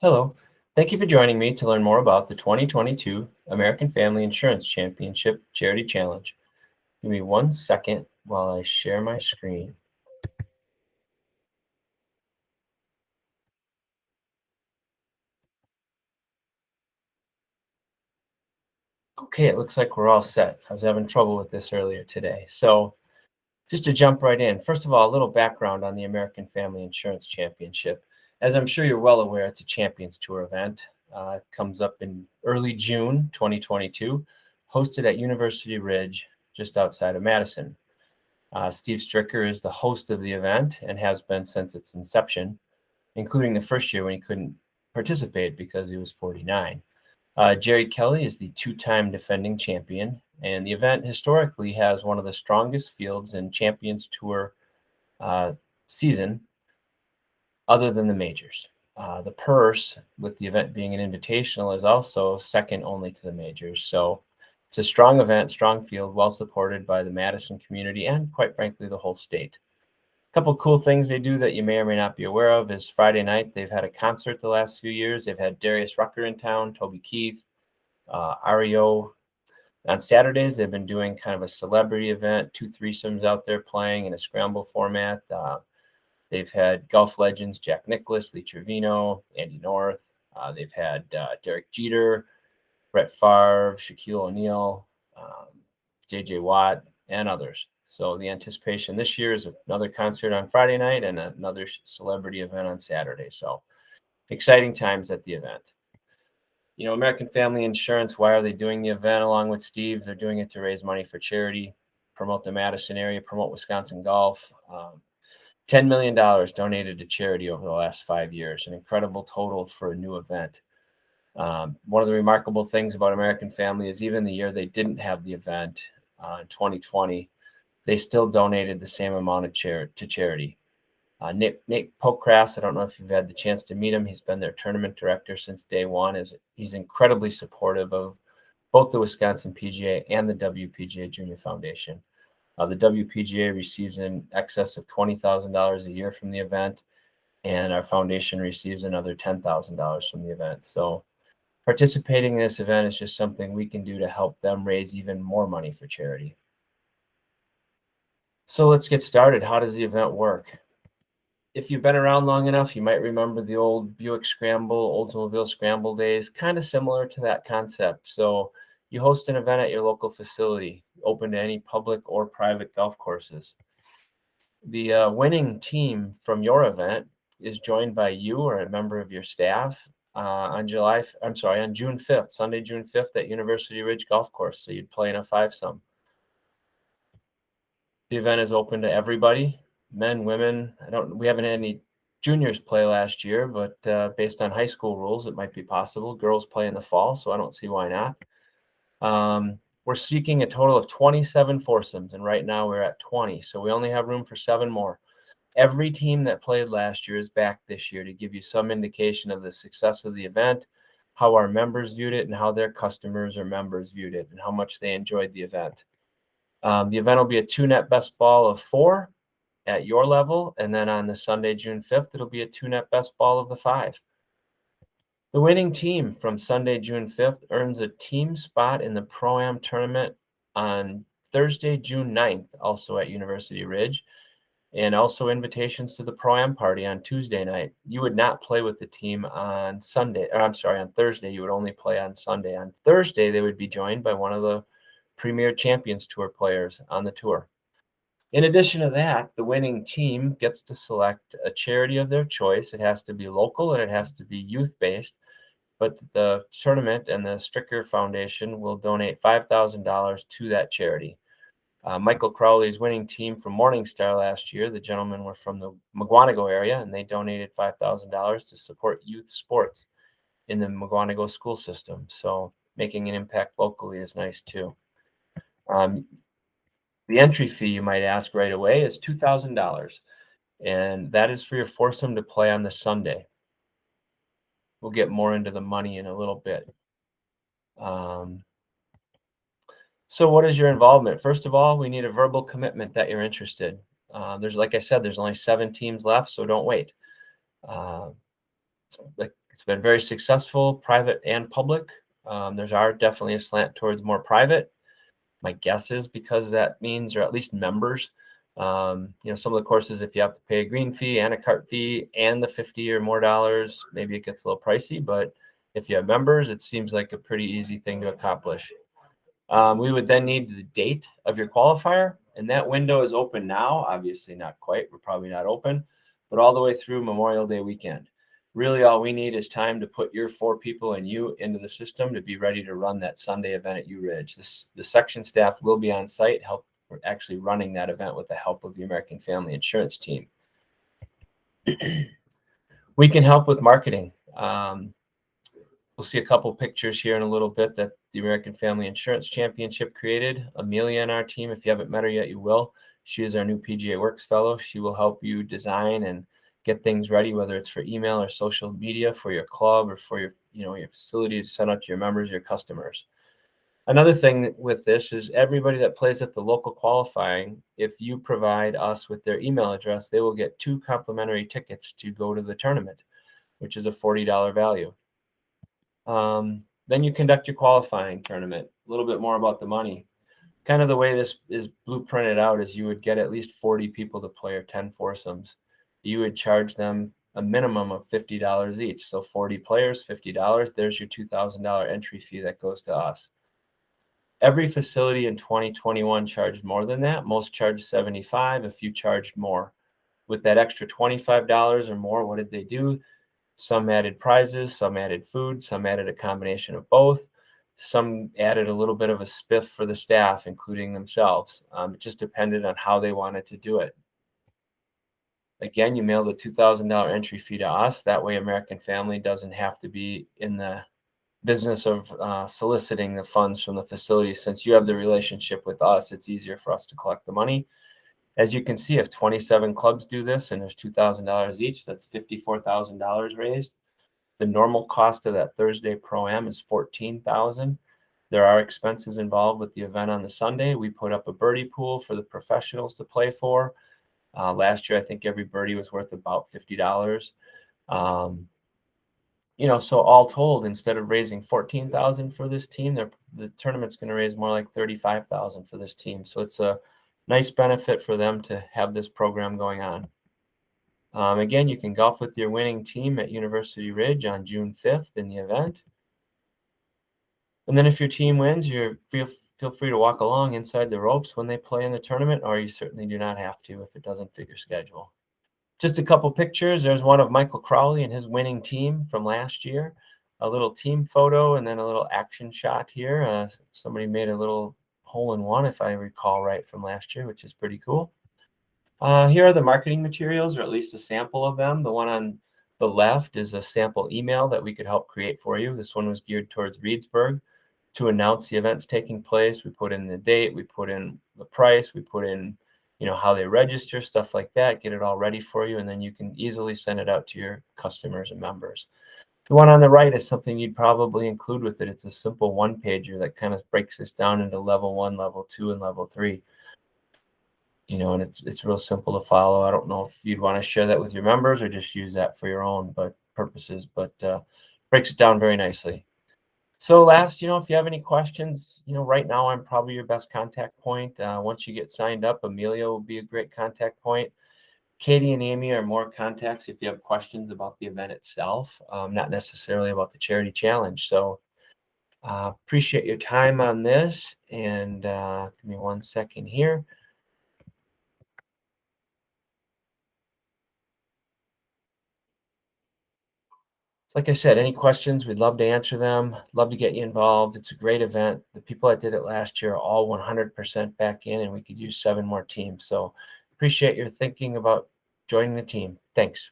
Hello. Thank you for joining me to learn more about the 2022 American Family Insurance Championship Charity Challenge. Give me 1 second while I share my screen. Okay, it looks like we're all set. I was having trouble with this earlier today. So, just to jump right in, first of all, a little background on the American Family Insurance Championship. As I'm sure you're well aware, it's a Champions Tour event. It comes up in early June 2022, hosted at University Ridge, just outside of Madison. Steve Stricker is the host of the event and has been since its inception, including the first year when he couldn't participate because he was 49. Jerry Kelly is the two-time defending champion, and the event historically has one of the strongest fields in Champions Tour uh, season, other than the majors. The purse, with the event being an invitational, is also second only to the majors. So it's a strong event, strong field, well supported by the Madison community and, quite frankly, the whole state. A couple cool things they do that you may or may not be aware of is Friday night, they've had a concert the last few years. They've had Darius Rucker in town, Toby Keith, REO. On Saturdays, they've been doing kind of a celebrity event, two threesomes out there playing in a scramble format. They've had golf legends Jack Nicklaus, Lee Trevino, Andy North. They've had Derek Jeter, Brett Favre, Shaquille O'Neal, J.J. Watt, and others. So the anticipation this year is another concert on Friday night and another celebrity event on Saturday. So exciting times at the event. American Family Insurance, why are they doing the event along with Steve? They're doing it to raise money for charity, promote the Madison area, promote Wisconsin golf. $10 million donated to charity over the last 5 years, an incredible total for a new event. One of the remarkable things about American Family is even the year they didn't have the event in 2020, they still donated the same amount of to charity. Nate Pokras, I don't know if you've had the chance to meet him. He's been their tournament director since day one. He's incredibly supportive of both the Wisconsin PGA and the WPGA Junior Foundation. The WPGA receives in excess of $20,000 a year from the event, and our foundation receives another $10,000 from the event. So participating in this event is just something we can do to help them raise even more money for charity. So let's get started. How does the event work? If you've been around long enough, you might remember the old Buick Scramble, Oldsmobile Scramble days, kind of similar to that concept. So you host an event at your local facility, open to any public or private golf courses. The winning team from your event is joined by you or a member of your staff on June 5th, Sunday, June 5th at University Ridge Golf Course. So you'd play in a fivesome. The event is open to everybody, men, women. We haven't had any juniors play last year, but based on high school rules, it might be possible. Girls play in the fall, so I don't see why not. We're seeking a total of 27 foursomes, and right now we're at 20, so we only have room for 7 more. Every team that played last year is back this year to give you some indication of the success of the event, how our members viewed it, and how their customers or members viewed it, and how much they enjoyed the event. The event will be a 2-net best ball of 4 at your level, and then on the Sunday, June 5th, it'll be a 2-net best ball of the 5. The winning team from Sunday, June 5th earns a team spot in the Pro-Am tournament on Thursday, June 9th, also at University Ridge, and also invitations to the Pro-Am party on Tuesday night. You would not play with the team on Thursday. You would only play on Sunday. On Thursday, they would be joined by one of the premier Champions Tour players on the tour. In addition to that, the winning team gets to select a charity of their choice. It has to be local and it has to be youth-based, but the tournament and the Stricker Foundation will donate $5,000 to that charity. Michael Crowley's winning team from Morningstar last year, the gentlemen were from the Mukwonago area, and they donated $5,000 to support youth sports in the Mukwonago school system. So making an impact locally is nice too. The entry fee, you might ask right away, is $2,000, and that is for your foursome to play on the Sunday. We'll get more into the money in a little bit. So what is your involvement? First of all, we need a verbal commitment that you're interested. Like I said, there's only 7 teams left, so don't wait. Like It's been very successful, private and public. There's definitely a slant towards more private. My guess is because that means, or at least members, some of the courses, if you have to pay a green fee and a cart fee and the 50 or more dollars, maybe it gets a little pricey, but if you have members, it seems like a pretty easy thing to accomplish. We would then need the date of your qualifier, and that window is open now. Obviously not quite, we're probably not open, but all the way through Memorial Day weekend. Really, all we need is time to put your 4 people and you into the system to be ready to run that Sunday event at U-Ridge. The section staff will be on site, we're actually running that event with the help of the American Family Insurance team. We can help with marketing. We'll see a couple pictures here in a little bit that the American Family Insurance Championship created. Amelia and our team, if you haven't met her yet, you will. She is our new PGA Works fellow. She will help you design and get things ready, whether it's for email or social media for your club or for your facility to send out to your members, your customers. Another thing with this is everybody that plays at the local qualifying, if you provide us with their email address, they will get 2 complimentary tickets to go to the tournament, which is a $40 value. Then you conduct your qualifying tournament. A little bit more about the money. Kind of the way this is blueprinted out is you would get at least 40 people to play or 10 foursomes. You would charge them a minimum of $50 each. So 40 players, $50. There's your $2,000 entry fee that goes to us. Every facility in 2021 charged more than that. Most charged $75. A few charged more. With that extra $25 or more, what did they do? Some added prizes, some added food, some added a combination of both. Some added a little bit of a spiff for the staff, including themselves. It just depended on how they wanted to do it. Again, you mail the $2,000 entry fee to us. That way American Family doesn't have to be in the business of soliciting the funds from the facility. Since you have the relationship with us, it's easier for us to collect the money. As you can see, if 27 clubs do this and there's $2,000 each, that's $54,000 raised. The normal cost of that Thursday Pro-Am is $14,000. There are expenses involved with the event on the Sunday. We put up a birdie pool for the professionals to play for. Last year, I think every birdie was worth about $50. So all told, instead of raising $14,000 for this team, the tournament's going to raise more like $35,000 for this team. So it's a nice benefit for them to have this program going on. Again, you can golf with your winning team at University Ridge on June 5th in the event. And then if your team wins, feel free to walk along inside the ropes when they play in the tournament, or you certainly do not have to if it doesn't fit your schedule. Just a couple pictures. There's one of Michael Crowley and his winning team from last year. A little team photo and then a little action shot here. Somebody made a little hole-in-one, if I recall right, from last year, which is pretty cool. Here are the marketing materials, or at least a sample of them. The one on the left is a sample email that we could help create for you. This one was geared towards Reedsburg to announce the events taking place. We put in the date, we put in the price, we put in how they register, stuff like that, get it all ready for you, and then you can easily send it out to your customers and members. The one on the right is something you'd probably include with it. It's a simple one-pager that kind of breaks this down into level 1, level 2, and level 3. And it's real simple to follow. I don't know if you'd want to share that with your members or just use that for your own purposes, but breaks it down very nicely. So last, if you have any questions, right now I'm probably your best contact point. Once you get signed up, Amelia will be a great contact point. Katie and Amy are more contacts if you have questions about the event itself, not necessarily about the charity challenge. So appreciate your time on this, and give me 1 second here. Like I said, any questions, we'd love to answer them. Love to get you involved. It's a great event. The people that did it last year are all 100% back in, and we could use 7 more teams. So appreciate your thinking about joining the team. Thanks.